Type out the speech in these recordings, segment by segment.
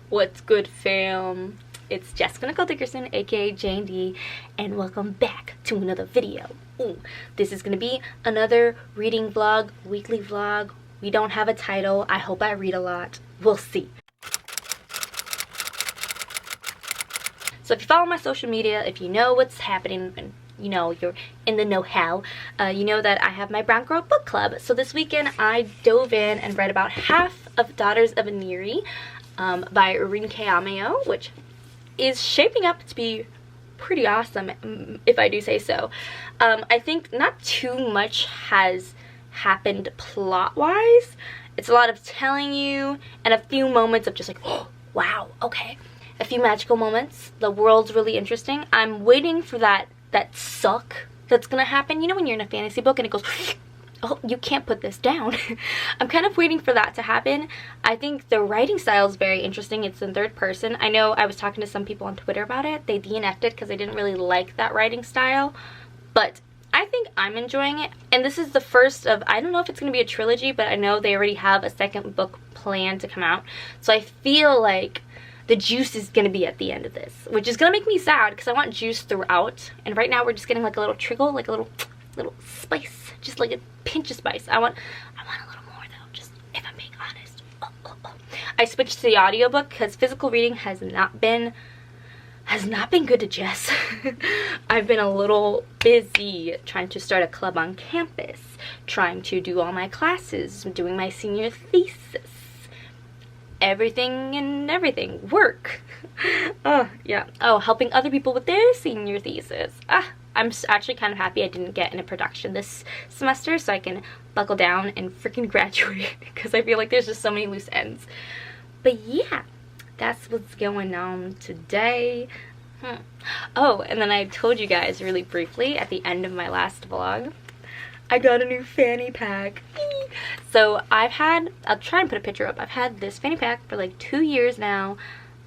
What's good, fam? It's Jessica Nicole Dickerson, aka JND, and welcome back to another video. Ooh, this is gonna be another reading vlog, weekly vlog. We don't have a title. I hope I read a lot. We'll see. So if you follow my social media, if you know what's happening, and you know you're in the know-how, you know that I have my Brown Girl book club. So this weekend I dove in and read about half of Daughters of Aniri by Renee Watson, which is shaping up to be pretty awesome, if I do say so. I think not too much has happened plot-wise. It's a lot of telling you and a few moments of just like, oh, wow, okay. A few magical moments. The world's really interesting. I'm waiting for that suck that's gonna happen. You know when you're in a fantasy book and it goes, oh, you can't put this down. I'm kind of waiting for that to happen. I think the writing style is very interesting. It's in third person. I know I was talking to some people on Twitter about it. They DNF'd it because they didn't really like that writing style. But I think I'm enjoying it. And this is the first of, I don't know if it's going to be a trilogy, but I know they already have a second book planned to come out. So I feel like the juice is going to be at the end of this, which is going to make me sad because I want juice throughout. And right now we're just getting like a little trickle, like a little spice, just like a pinch of spice. I want a little more though, just if I'm being honest. I switched to the audiobook because physical reading has not been good to Jess. I've been a little busy trying to start a club on campus, trying to do all my classes, doing my senior thesis. Everything work. Oh yeah. Oh, helping other people with their senior thesis. I'm actually kind of happy I didn't get in a production this semester so I can buckle down and freaking graduate because I feel like there's just so many loose ends. But yeah, that's what's going on today. Oh, and then I told you guys really briefly at the end of my last vlog, I got a new fanny pack. So I'll try and put a picture up. I've had this fanny pack for like 2 years now,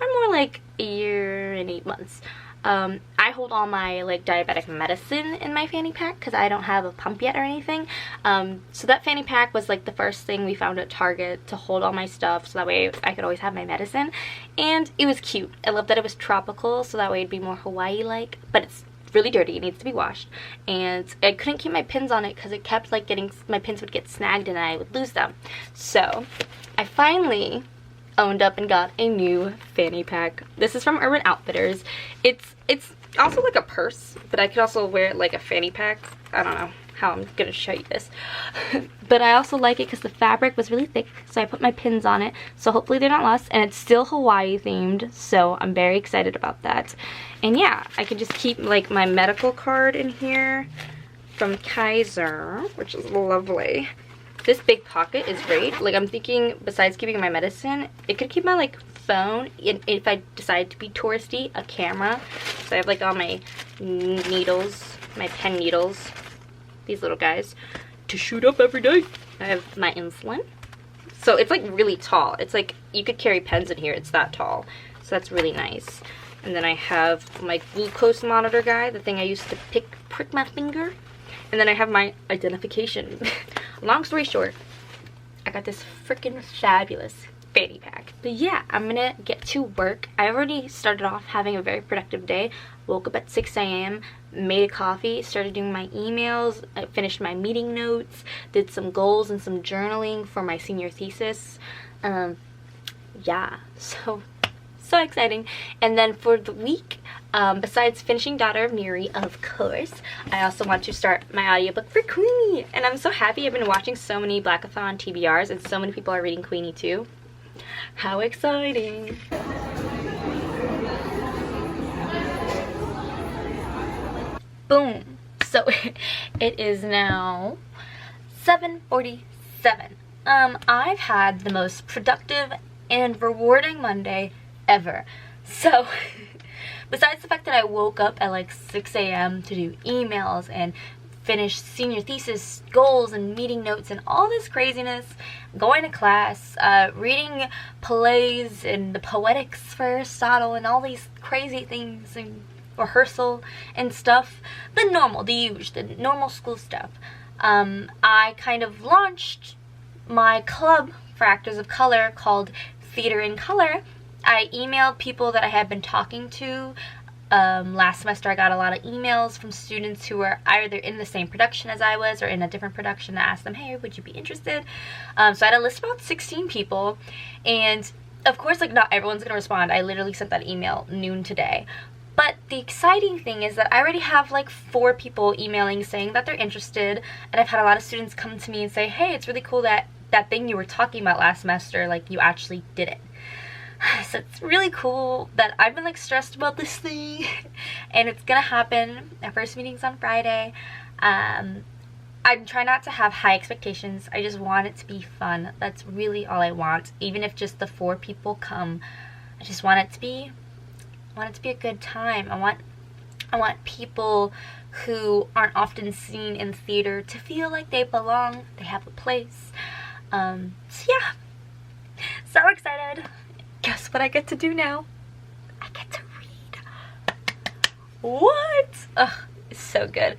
or more like a year and 8 months. I hold all my like diabetic medicine in my fanny pack because I don't have a pump yet or anything. So that fanny pack was like the first thing we found at Target to hold all my stuff so that way I could always have my medicine. And it was cute. I love that it was tropical so that way it'd be more Hawaii-like, but it's really dirty. It needs to be washed. And I couldn't keep my pins on it because it kept like my pins would get snagged and I would lose them. So I finally owned up and got a new fanny pack. This is from Urban Outfitters. It's also like a purse, but I could also wear it like a fanny pack. I don't know how I'm gonna show you this. But I also like it because the fabric was really thick, so I put my pins on it, so hopefully they're not lost, and it's still Hawaii themed, so I'm very excited about that. And yeah, I can just keep like my medical card in here from Kaiser, which is lovely. This big pocket is great. Like I'm thinking, besides keeping my medicine, it could keep my like phone, and if I decide to be touristy, a camera. So I have like all my needles, my pen needles, these little guys, to shoot up every day. I have my insulin. So it's like really tall. It's like you could carry pens in here. It's that tall. So that's really nice. And then I have my glucose monitor guy, the thing I used to prick my finger. And then I have my identification. Long story short, I got this freaking fabulous fanny pack. But yeah, I'm gonna get to work. I already started off having a very productive day. Woke up at 6 a.m., made a coffee, started doing my emails, I finished my meeting notes, did some goals and some journaling for my senior thesis. Yeah, so exciting. And then for the week, besides finishing Daughter of Neri, of course, I also want to start my audiobook for Queenie. And I'm so happy. I've been watching so many Blackathon TBRs and so many people are reading Queenie too. How exciting. Boom. So it is now 7:47. I've had the most productive and rewarding Monday ever. So besides the fact that I woke up at like 6 a.m. to do emails and finish senior thesis goals and meeting notes and all this craziness, going to class, reading plays and the poetics for Aristotle and all these crazy things and rehearsal and stuff, the normal school stuff, I kind of launched my club for actors of color called Theater in Color. I emailed people that I had been talking to. Last semester I got a lot of emails from students who were either in the same production as I was or in a different production. I asked them, hey, would you be interested? So I had a list of about 16 people, and of course, like, not everyone's gonna respond. I literally sent that email noon today. But the exciting thing is that I already have like 4 people emailing saying that they're interested, and I've had a lot of students come to me and say, hey, it's really cool that that thing you were talking about last semester, like, you actually did it. So it's really cool that I've been like stressed about this thing and it's gonna happen. Our first meeting's on Friday. I'm trying not to have high expectations. I just want it to be fun. That's really all I want. Even if just the 4 people come, I just want it to be a good time. I want people who aren't often seen in theater to feel like they belong, they have a place. So yeah, so excited. Guess what I get to do now? I get to read. What? Ugh, it's so good.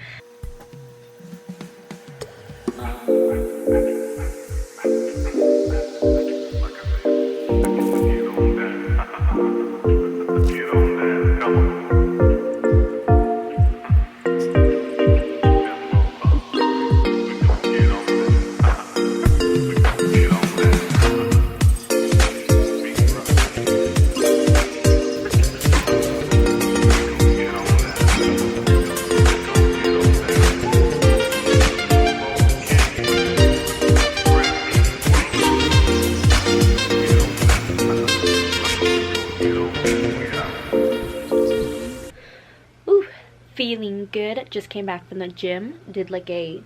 Feeling good. Just came back from the gym, did like a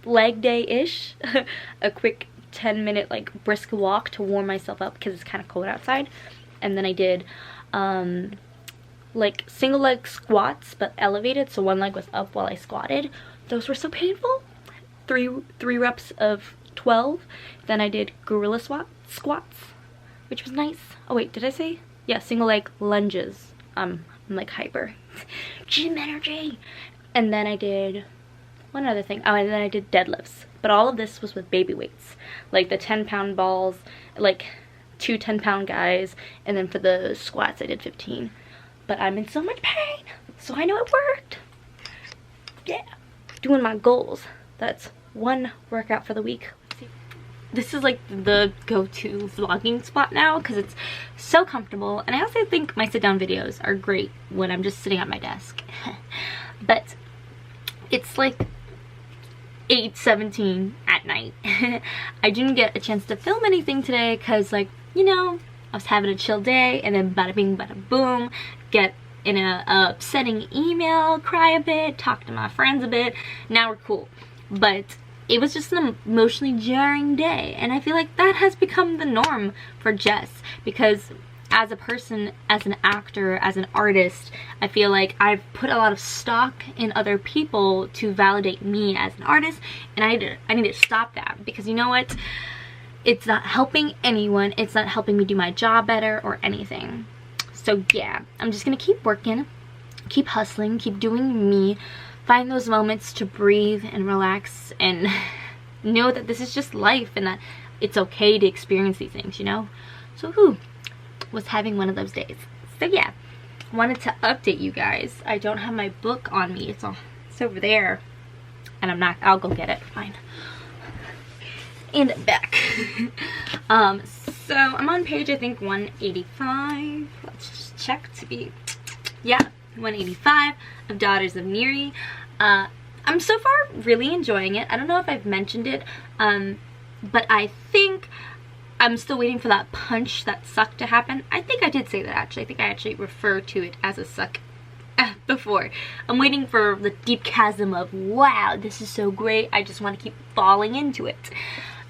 leg day-ish a quick 10-minute like brisk walk to warm myself up because it's kind of cold outside, and then I did like single leg squats but elevated, so one leg was up while I squatted. Those were so painful. Three reps of 12. Then I did gorilla squats, which was nice. Oh wait, did I say? Yeah, single leg lunges. I'm like hyper. Gym energy. And then I did one other thing. Oh, and then I did deadlifts. But all of this was with baby weights. Like the 10-pound balls, like 2 10-pound guys. And then for the squats, I did 15. But I'm in so much pain, so I know it worked. Yeah. Doing my goals. That's one workout for the week. This is like the go-to vlogging spot now because it's so comfortable, and I also think my sit-down videos are great when I'm just sitting at my desk. But it's like 8:17 at night. I didn't get a chance to film anything today because, like, you know, I was having a chill day, and then bada bing bada boom, get in a upsetting email, cry a bit, talk to my friends a bit. Now we're cool. But it was just an emotionally jarring day, and I feel like that has become the norm for Jess, because as a person, as an actor, as an artist, I feel like I've put a lot of stock in other people to validate me as an artist, and I need to stop that, because you know what? It's not helping anyone. It's not helping me do my job better or anything. So yeah, I'm just gonna keep working, keep hustling, keep doing me. Find those moments to breathe and relax and know that this is just life and that it's okay to experience these things, you know? So was having one of those days. So yeah, wanted to update you guys. I don't have my book on me. It's over there. And I'll go get it. Fine. And back. So I'm on page, I think, 185. Let's just check to be, yeah, 185 of Daughters of Neri. I'm so far really enjoying it. I don't know if I've mentioned it, but I think I'm still waiting for that punch, that suck to happen. I think I did say that actually. I think I actually referred to it as a suck before. I'm waiting for the deep chasm of, wow, this is so great. I just want to keep falling into it.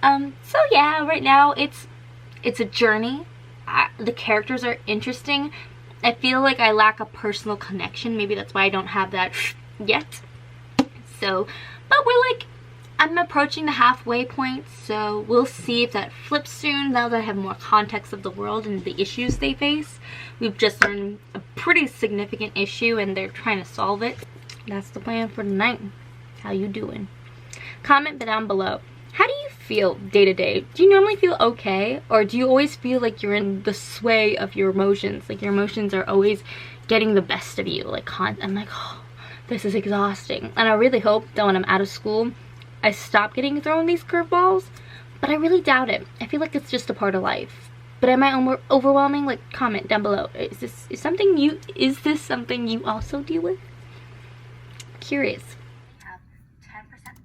So yeah, right now it's a journey. The characters are interesting. I feel like I lack a personal connection. Maybe that's why I don't have that yet. So, but I'm approaching the halfway point, so we'll see if that flips soon now that I have more context of the world and the issues they face. We've just learned a pretty significant issue and they're trying to solve it. That's the plan for tonight. How you doing? Comment down below. How do you feel day to day? Do you normally feel okay, or do you always feel like you're in the sway of your emotions? Like your emotions are always getting the best of you. Like I'm like, oh, this is exhausting. And I really hope that when I'm out of school, I stop getting thrown these curveballs, but I really doubt it. I feel like it's just a part of life. But am I overwhelming? Like, comment down below. Is this something you also deal with? Curious. We have 10%.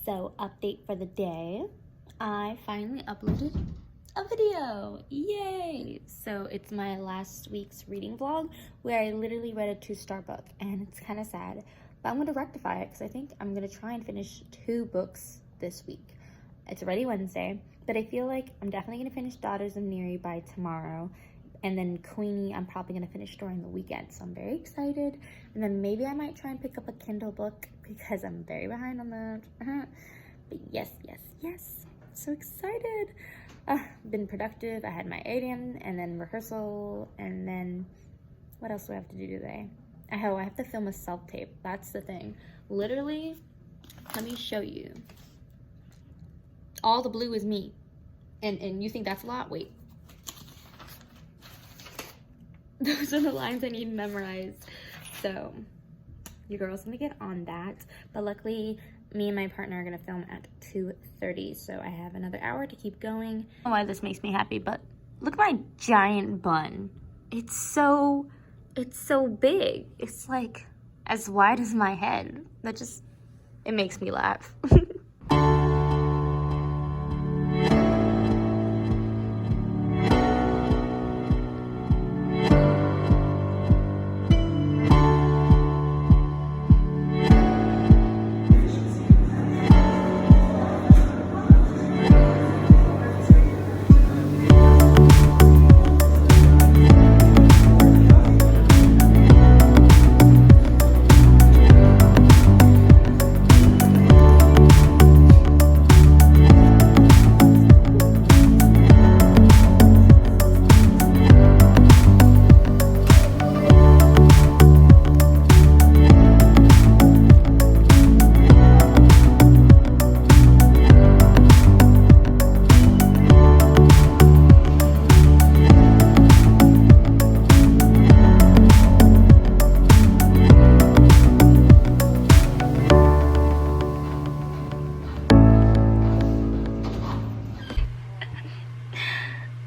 So, update for the day. I finally uploaded a video. Yay! So it's my last week's reading vlog where I literally read a 2-star book, and it's kind of sad, but I'm going to rectify it because I think I'm going to try and finish 2 books this week. It's already Wednesday, but I feel like I'm definitely going to finish Daughters of Neri by tomorrow, and then Queenie I'm probably going to finish during the weekend, so I'm very excited. And then maybe I might try and pick up a Kindle book because I'm very behind on that. But yes, so excited. Been productive. I had my 8 a.m. and then rehearsal, and then what else do I have to do today? I have to film a self-tape. That's the thing. Literally, let me show you. All the blue is me. And you think that's a lot? Wait. Those are the lines I need to memorize. So, your girl's gonna get on that. But luckily, me and my partner are gonna film at 2:30, so I have another hour to keep going. I don't know why this makes me happy, but look at my giant bun. It's so big. It's like as wide as my head. It makes me laugh.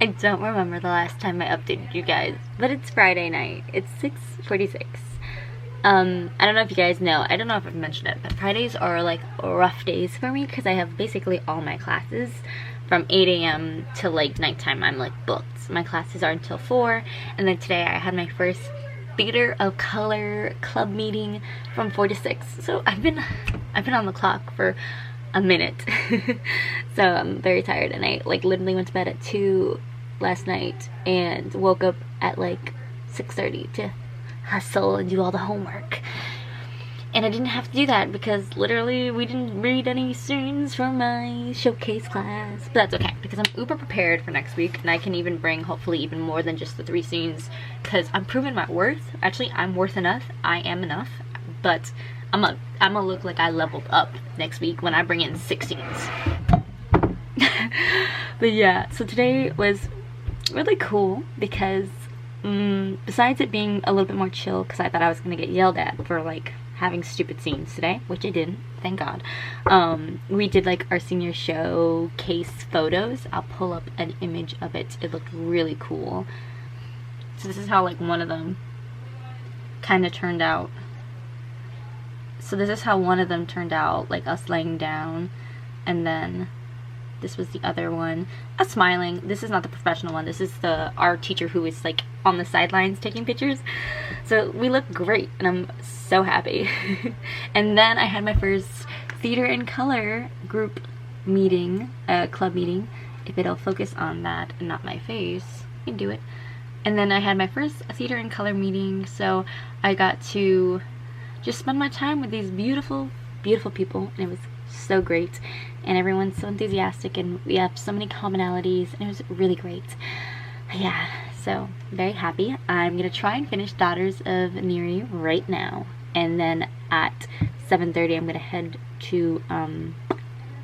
I don't remember the last time I updated you guys, but it's Friday night. It's 6:46. I don't know if you guys know, I don't know if I've mentioned it, but Fridays are like rough days for me because I have basically all my classes from 8 a.m. to like nighttime. I'm like booked. My classes are until 4, and then today I had my first theater of color club meeting from 4 to 6. So I've been on the clock for a minute. So I'm very tired, and I like literally went to bed at 2 last night and woke up at like 6:30 to hustle and do all the homework. And I didn't have to do that because literally we didn't read any scenes from my showcase class. But that's okay because I'm uber prepared for next week, and I can even bring hopefully even more than just the 3 scenes because I'm proving my worth. Actually, I'm worth enough. I am enough. But I'm gonna look like I leveled up next week when I bring in 6 scenes. But yeah, so today was really cool because besides it being a little bit more chill, because I thought I was gonna get yelled at for like having stupid scenes today, which I didn't, thank God. We did like our senior showcase photos. I'll pull up an image of it. It looked really cool. So this is how like one of them kind of turned out. So this is how one of them turned out, like us laying down, and then this was the other one, us smiling. This is not the professional one. This is our teacher who is like on the sidelines taking pictures. So we look great, and I'm so happy. And then I had my first theater in color group meeting, club meeting. If it'll focus on that and not my face, you can do it. And then I had my first theater in color meeting, so I got to just spend my time with these beautiful, beautiful people, and it was so great, and everyone's so enthusiastic, and we have so many commonalities, and it was really great. Yeah, so very happy. I'm gonna try and finish Daughters of Neri right now. and then at 7:30 I'm gonna head to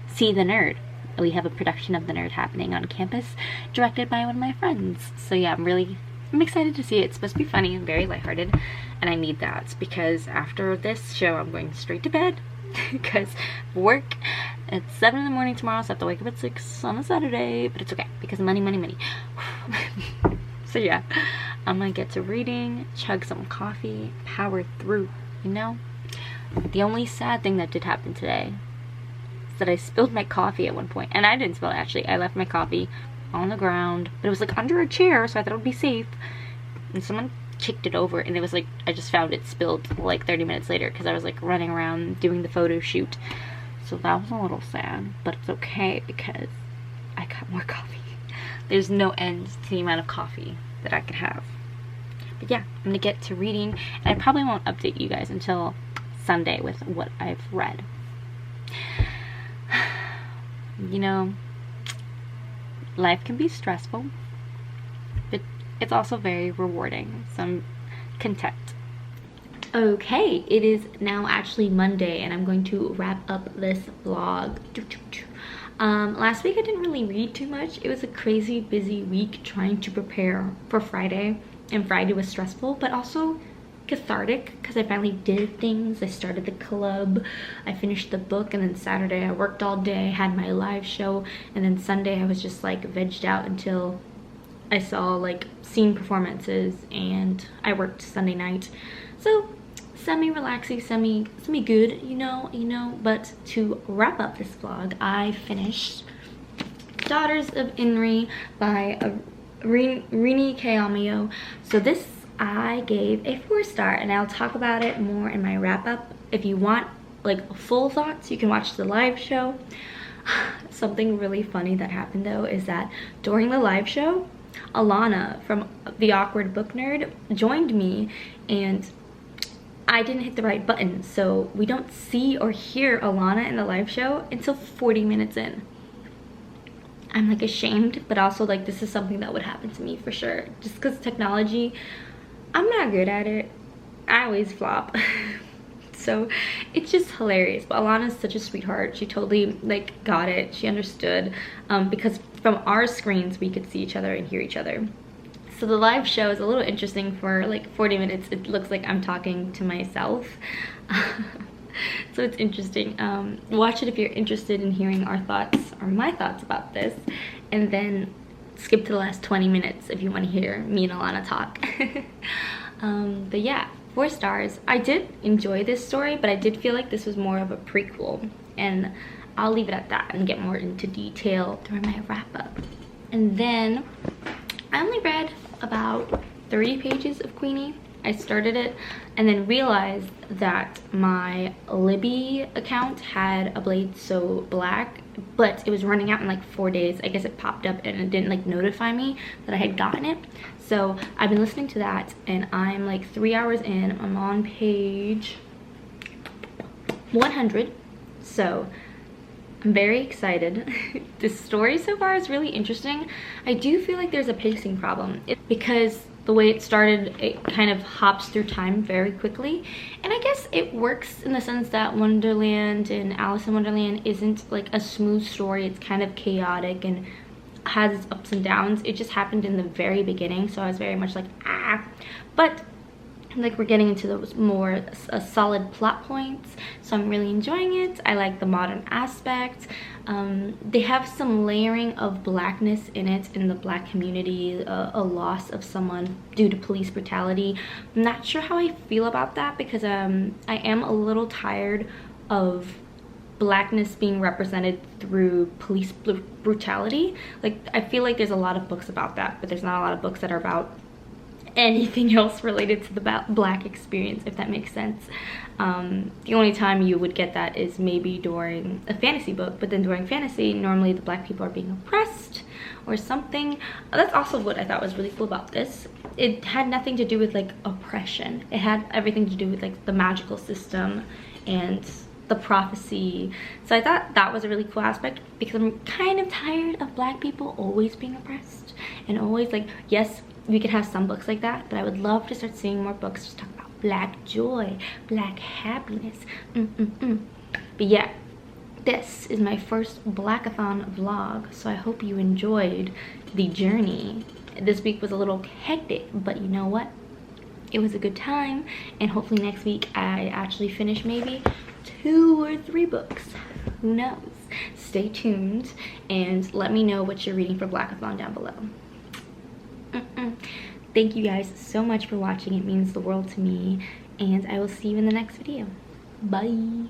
see The Nerd. We have a production of The Nerd happening on campus, directed by one of my friends. So yeah, I'm excited to see it. It's supposed to be funny and very lighthearted, and I need that because after this show I'm going straight to bed because work at 7 in the morning tomorrow, so I have to wake up at 6 on a Saturday, but it's okay because money, money, money. So yeah, I'm gonna get to reading, chug some coffee, power through, you know? The only sad thing that did happen today is that I spilled my coffee at one point, and I didn't spill it actually. I left my coffee on the ground, but it was like under a chair, so I thought it would be safe, and someone kicked it over, and it was like, I just found it spilled like 30 minutes later because I was like running around doing the photo shoot. So that was a little sad, but it's okay because I got more coffee. There's no end to the amount of coffee that I could have. But yeah, I'm gonna get to reading, and I probably won't update you guys until Sunday with what I've read. You know, life can be stressful, but it's also very rewarding, so I'm content. Okay, it is now actually Monday, and I'm going to wrap up this vlog. Last week I didn't really read too much. It was a crazy busy week trying to prepare for Friday, and Friday was stressful but also cathartic because I finally did things. I started the club, I finished the book, and then Saturday I worked all day, had my live show, and then Sunday I was just like vegged out until I saw like scene performances, and I worked Sunday night. So semi-relaxing, semi good, you know. But to wrap up this vlog, I finished Daughters of Inri by Renee Watson. So this I gave a 4-star, and I'll talk about it more in my wrap up. If you want like full thoughts, you can watch the live show. Something really funny that happened though is that during the live show, Alana from The Awkward Book Nerd joined me, and I didn't hit the right button, so we don't see or hear Alana in the live show until 40 minutes in. I'm like ashamed, but also like this is something that would happen to me for sure. Just because technology, I'm not good at it. I always flop. So it's just hilarious. But Alana's such a sweetheart. She totally like got it. She understood because from our screens we could see each other and hear each other. So the live show is a little interesting. For like 40 minutes it looks like I'm talking to myself. So it's interesting. Watch it if you're interested in hearing our thoughts or my thoughts about this, and then skip to the last 20 minutes if you want to hear me and Alana talk. But yeah, 4 stars. I did enjoy this story, but I did feel like this was more of a prequel, and I'll leave it at that and get more into detail during my wrap up. And then I only read about 30 pages of Queenie. I started it and then realized that my Libby account had a Blade So Black, but it was running out in like 4 days. I guess it popped up and it didn't like notify me that I had gotten it. So I've been listening to that, and I'm like 3 hours in. I'm on page 100. So I'm very excited. This story so far is really interesting. I do feel like there's a pacing problem because the way it started, it kind of hops through time very quickly, and I guess it works in the sense that Wonderland and Alice in Wonderland isn't like a smooth story. It's kind of chaotic and has its ups and downs. It just happened in the very beginning, so I was very much like but like we're getting into those more solid plot points, so I'm really enjoying it. I like the modern aspect. They have some layering of blackness in it, in the black community, a loss of someone due to police brutality. I'm not sure how I feel about that because I am a little tired of blackness being represented through police brutality. Like I feel like there's a lot of books about that, but there's not a lot of books that are about anything else related to the black experience, if that makes sense. The only time you would get that is maybe during a fantasy book, but then during fantasy normally the black people are being oppressed or something. That's also what I thought was really cool about this. It had nothing to do with like oppression. It had everything to do with like the magical system and the prophecy. So I thought that was a really cool aspect because I'm kind of tired of black people always being oppressed and always like, yes, we could have some books like that, but I would love to start seeing more books just talk about black joy, black happiness. But yeah, this is my first Blackathon vlog, so I hope you enjoyed the journey. This week was a little hectic, but you know what? It was a good time, and hopefully next week I actually finish maybe 2 or 3 books. Who knows? Stay tuned and let me know what you're reading for Blackathon down below. Thank you guys so much for watching. It means the world to me, and I will see you in the next video. Bye.